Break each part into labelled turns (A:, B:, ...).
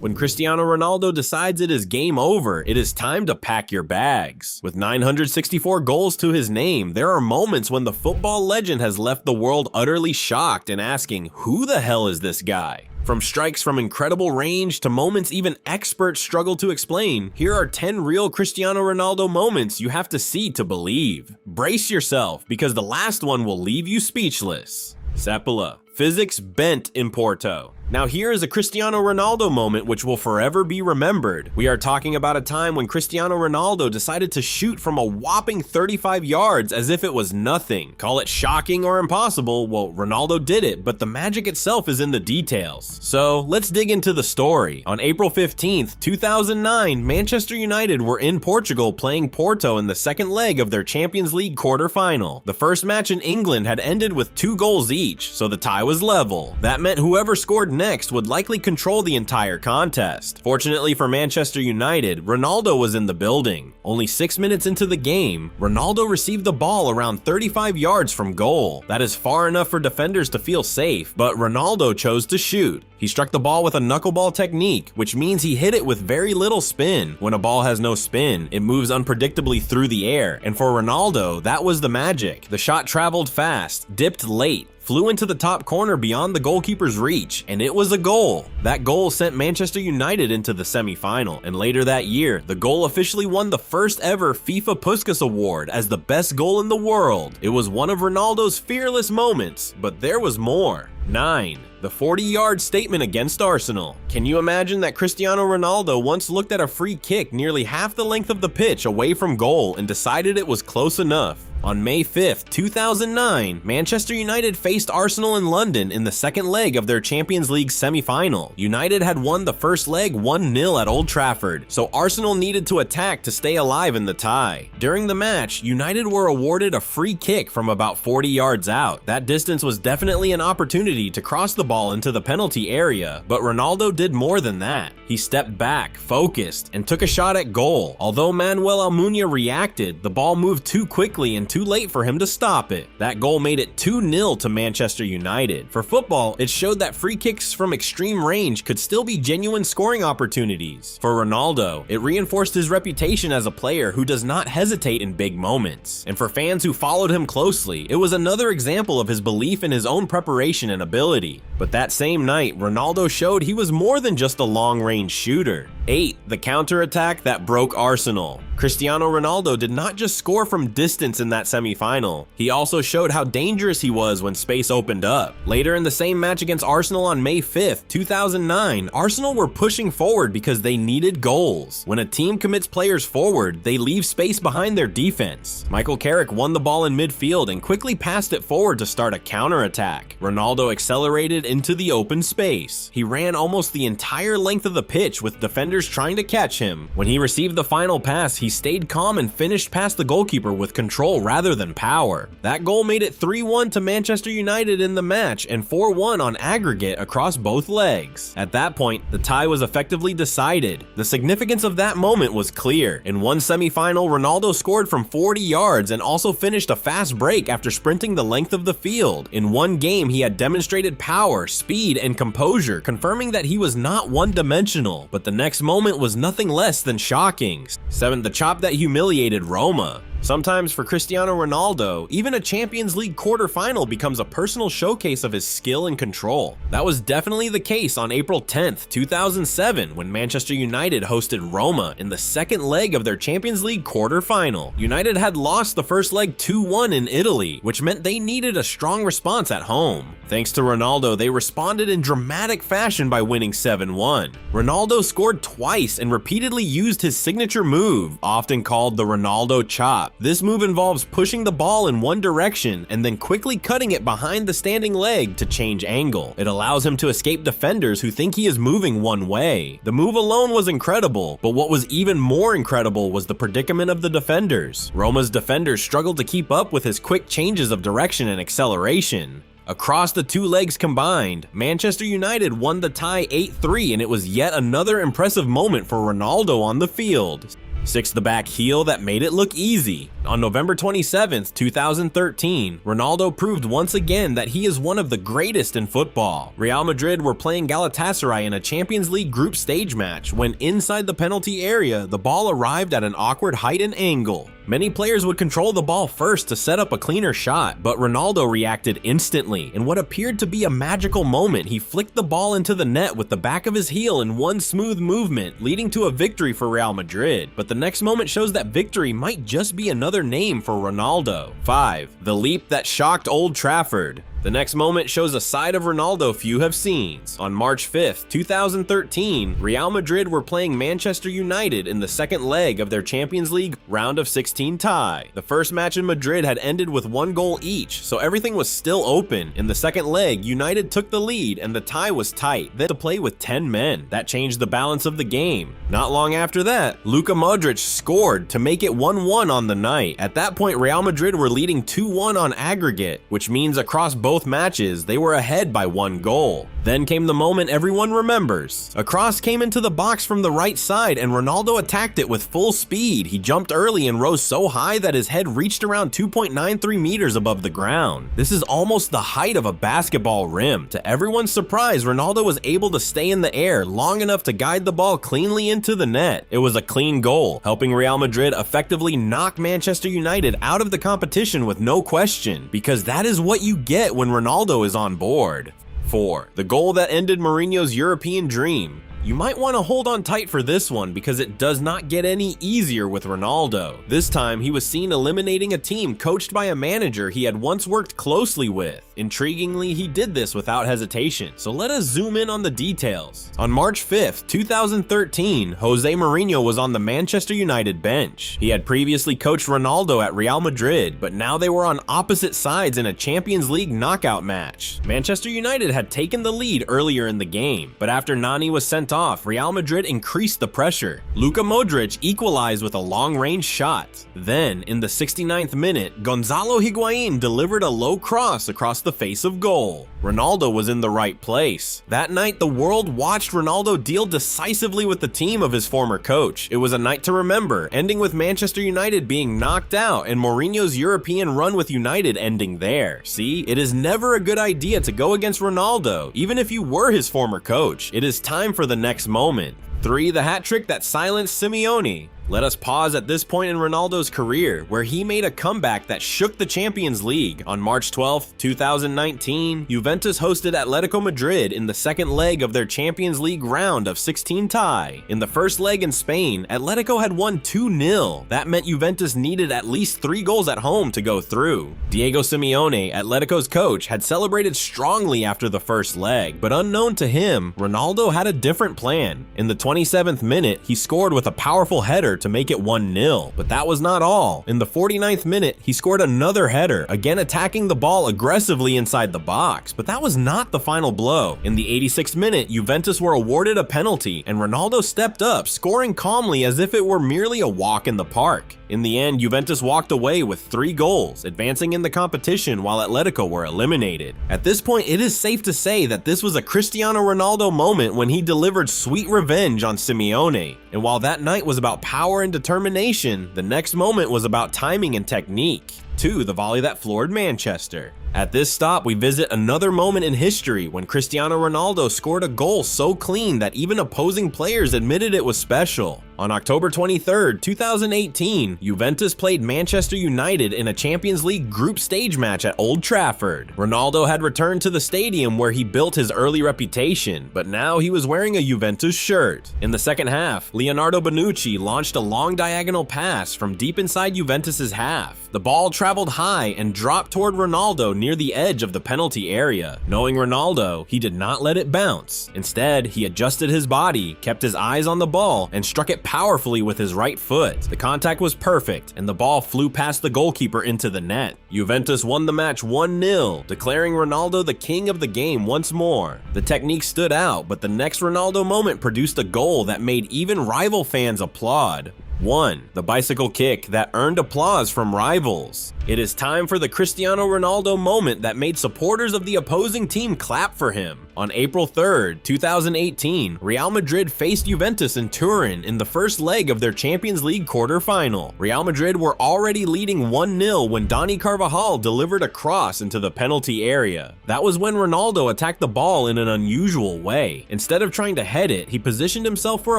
A: When Cristiano Ronaldo decides it is game over, it is time to pack your bags. With 964 goals to his name, there are moments when the football legend has left the world utterly shocked and asking, who the hell is this guy? From strikes from incredible range to moments even experts struggle to explain, here are 10 real Cristiano Ronaldo moments you have to see to believe. Brace yourself, because the last one will leave you speechless. Sepala. Physics bent in Porto. Now here is a Cristiano Ronaldo moment which will forever be remembered. We are talking about a time when Cristiano Ronaldo decided to shoot from a whopping 35 yards as if it was nothing. Call it shocking or impossible, well, Ronaldo did it, but the magic itself is in the details. So let's dig into the story. On April 15th, 2009, Manchester United were in Portugal playing Porto in the second leg of their Champions League quarter-final. The first match in England had ended with 2 goals each, so the tie was level. That meant whoever scored next would likely control the entire contest. Fortunately for Manchester United, Ronaldo was in the building. Only 6 minutes into the game, Ronaldo received the ball around 35 yards from goal. That is far enough for defenders to feel safe, but Ronaldo chose to shoot. He struck the ball with a knuckleball technique, which means he hit it with very little spin. When a ball has no spin, it moves unpredictably through the air, and for Ronaldo, that was the magic. The shot traveled fast, dipped late, flew into the top corner beyond the goalkeeper's reach, and it was a goal. That goal sent Manchester United into the semi-final, and later that year, the goal officially won the first ever FIFA Puskas Award as the best goal in the world. It was one of Ronaldo's fearless moments, but there was more. 9. The 40-yard statement against Arsenal. Can you imagine that Cristiano Ronaldo once looked at a free kick nearly half the length of the pitch away from goal and decided it was close enough? On May 5th, 2009, Manchester United faced Arsenal in London in the second leg of their Champions League semi-final. United had won the first leg 1-0 at Old Trafford, so Arsenal needed to attack to stay alive in the tie. During the match, United were awarded a free kick from about 40 yards out. That distance was definitely an opportunity to cross the ball into the penalty area, but Ronaldo did more than that. He stepped back, focused, and took a shot at goal. Although Manuel Almunia reacted, the ball moved too quickly and too late for him to stop it. That goal made it 2-0 to Manchester United. For football, it showed that free kicks from extreme range could still be genuine scoring opportunities. For Ronaldo, it reinforced his reputation as a player who does not hesitate in big moments. And for fans who followed him closely, it was another example of his belief in his own preparation and ability. But that same night, Ronaldo showed he was more than just a long-range shooter. 8. The counterattack that broke Arsenal. Cristiano Ronaldo did not just score from distance in that semi-final, he also showed how dangerous he was when space opened up. Later in the same match against Arsenal on May 5th, 2009, Arsenal were pushing forward because they needed goals. When a team commits players forward, they leave space behind their defense. Michael Carrick won the ball in midfield and quickly passed it forward to start a counterattack. Ronaldo accelerated into the open space. He ran almost the entire length of the pitch with defenders trying to catch him. When he received the final pass, he stayed calm and finished past the goalkeeper with control rather than power. That goal made it 3-1 to Manchester United in the match and 4-1 on aggregate across both legs. At that point, the tie was effectively decided. The significance of that moment was clear. In one semi-final, Ronaldo scored from 40 yards and also finished a fast break after sprinting the length of the field. In one game, he had demonstrated power, speed, and composure, confirming that he was not one-dimensional. But the next moment was nothing less than shocking. 7. The chop that humiliated Roma. Sometimes for Cristiano Ronaldo, even a Champions League quarterfinal becomes a personal showcase of his skill and control. That was definitely the case on April 10th, 2007, when Manchester United hosted Roma in the second leg of their Champions League quarterfinal. United had lost the first leg 2-1 in Italy, which meant they needed a strong response at home. Thanks to Ronaldo, they responded in dramatic fashion by winning 7-1. Ronaldo scored twice and repeatedly used his signature move, often called the Ronaldo chop. This move involves pushing the ball in one direction and then quickly cutting it behind the standing leg to change angle. It allows him to escape defenders who think he is moving one way. The move alone was incredible, but what was even more incredible was the predicament of the defenders. Roma's defenders struggled to keep up with his quick changes of direction and acceleration. Across the two legs combined, Manchester United won the tie 8-3, and it was yet another impressive moment for Ronaldo on the field. 6, the back heel that made it look easy. On November 27, 2013, Ronaldo proved once again that he is one of the greatest in football. Real Madrid were playing Galatasaray in a Champions League group stage match when inside the penalty area, the ball arrived at an awkward height and angle. Many players would control the ball first to set up a cleaner shot, but Ronaldo reacted instantly. In what appeared to be a magical moment, he flicked the ball into the net with the back of his heel in one smooth movement, leading to a victory for Real Madrid. But the next moment shows that victory might just be another name for Ronaldo. 5, the leap that shocked Old Trafford. The next moment shows a side of Ronaldo few have seen. On March 5, 2013, Real Madrid were playing Manchester United in the second leg of their Champions League round of 16 tie. The first match in Madrid had ended with 1 goal each, so everything was still open. In the second leg, United took the lead and the tie was tight, then to play with 10 men. That changed the balance of the game. Not long after that, Luka Modric scored to make it 1-1 on the night. At that point, Real Madrid were leading 2-1 on aggregate, which means across both matches, they were ahead by 1 goal. Then came the moment everyone remembers. A cross came into the box from the right side and Ronaldo attacked it with full speed. He jumped early and rose so high that his head reached around 2.93 meters above the ground. This is almost the height of a basketball rim. To everyone's surprise, Ronaldo was able to stay in the air long enough to guide the ball cleanly into the net. It was a clean goal, helping Real Madrid effectively knock Manchester United out of the competition with no question, because that is what you get when Ronaldo is on board. 4, the goal that ended Mourinho's European dream. You might want to hold on tight for this one because it does not get any easier with Ronaldo. This time, he was seen eliminating a team coached by a manager he had once worked closely with. Intriguingly, he did this without hesitation, so let us zoom in on the details. On March 5th, 2013, Jose Mourinho was on the Manchester United bench. He had previously coached Ronaldo at Real Madrid, but now they were on opposite sides in a Champions League knockout match. Manchester United had taken the lead earlier in the game, but after Nani was sent off, Real Madrid increased the pressure. Luka Modric equalized with a long-range shot. Then, in the 69th minute, Gonzalo Higuain delivered a low cross across the face of goal. Ronaldo was in the right place. That night, the world watched Ronaldo deal decisively with the team of his former coach. It was a night to remember, ending with Manchester United being knocked out and Mourinho's European run with United ending there. See, it is never a good idea to go against Ronaldo, even if you were his former coach. It is time for the next moment. 3, the hat trick that silenced Simeone. Let us pause at this point in Ronaldo's career, where he made a comeback that shook the Champions League. On March 12, 2019, Juventus hosted Atletico Madrid in the second leg of their Champions League round of 16 tie. In the first leg in Spain, Atletico had won 2-0. That meant Juventus needed at least 3 goals at home to go through. Diego Simeone, Atletico's coach, had celebrated strongly after the first leg, but unknown to him, Ronaldo had a different plan. In the 27th minute, he scored with a powerful header to make it 1-0. But that was not all. In the 49th minute, he scored another header, again attacking the ball aggressively inside the box. But that was not the final blow. In the 86th minute, Juventus were awarded a penalty, and Ronaldo stepped up, scoring calmly as if it were merely a walk in the park. In the end, Juventus walked away with 3 goals, advancing in the competition while Atletico were eliminated. At this point, it is safe to say that this was a Cristiano Ronaldo moment when he delivered sweet revenge on Simeone. And while that night was about power and determination, the next moment was about timing and technique. 2, the volley that floored Manchester. At this stop, we visit another moment in history when Cristiano Ronaldo scored a goal so clean that even opposing players admitted it was special. On October 23, 2018, Juventus played Manchester United in a Champions League group stage match at Old Trafford. Ronaldo had returned to the stadium where he built his early reputation, but now he was wearing a Juventus shirt. In the second half, Leonardo Bonucci launched a long diagonal pass from deep inside Juventus's half. The ball traveled high and dropped toward Ronaldo near the edge of the penalty area. Knowing Ronaldo, he did not let it bounce. Instead, he adjusted his body, kept his eyes on the ball, and struck it powerfully with his right foot. The contact was perfect, and the ball flew past the goalkeeper into the net. Juventus won the match 1-0, declaring Ronaldo the king of the game once more. The technique stood out, but the next Ronaldo moment produced a goal that made even rival fans applaud. 1. The bicycle kick that earned applause from rivals. It is time for the Cristiano Ronaldo moment that made supporters of the opposing team clap for him. On April 3rd, 2018, Real Madrid faced Juventus in Turin in the first leg of their Champions League quarter-final. Real Madrid were already leading 1-0 when Dani Carvajal delivered a cross into the penalty area. That was when Ronaldo attacked the ball in an unusual way. Instead of trying to head it, he positioned himself for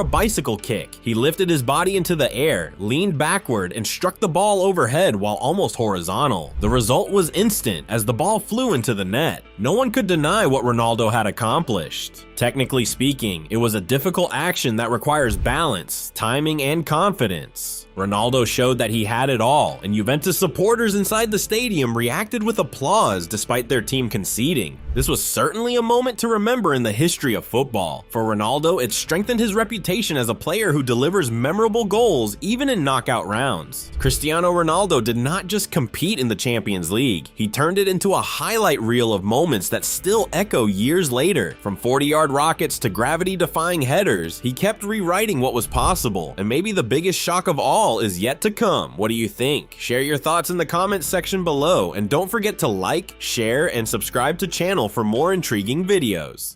A: a bicycle kick. He lifted his body into the air, leaned backward, and struck the ball overhead while almost horizontal. The result was instant as the ball flew into the net. No one could deny what Ronaldo had accomplished. Technically speaking, it was a difficult action that requires balance, timing, and confidence. Ronaldo showed that he had it all, and Juventus supporters inside the stadium reacted with applause despite their team conceding. This was certainly a moment to remember in the history of football. For Ronaldo, it strengthened his reputation as a player who delivers memorable goals even in knockout rounds. Cristiano Ronaldo did not just compete in the Champions League, he turned it into a highlight reel of moments that still echo years later. From 40-yard rockets to gravity-defying headers, he kept rewriting what was possible, and maybe the biggest shock of all is yet to come. What do you think? Share your thoughts in the comments section below, and don't forget to like, share, and subscribe to the channel for more intriguing videos.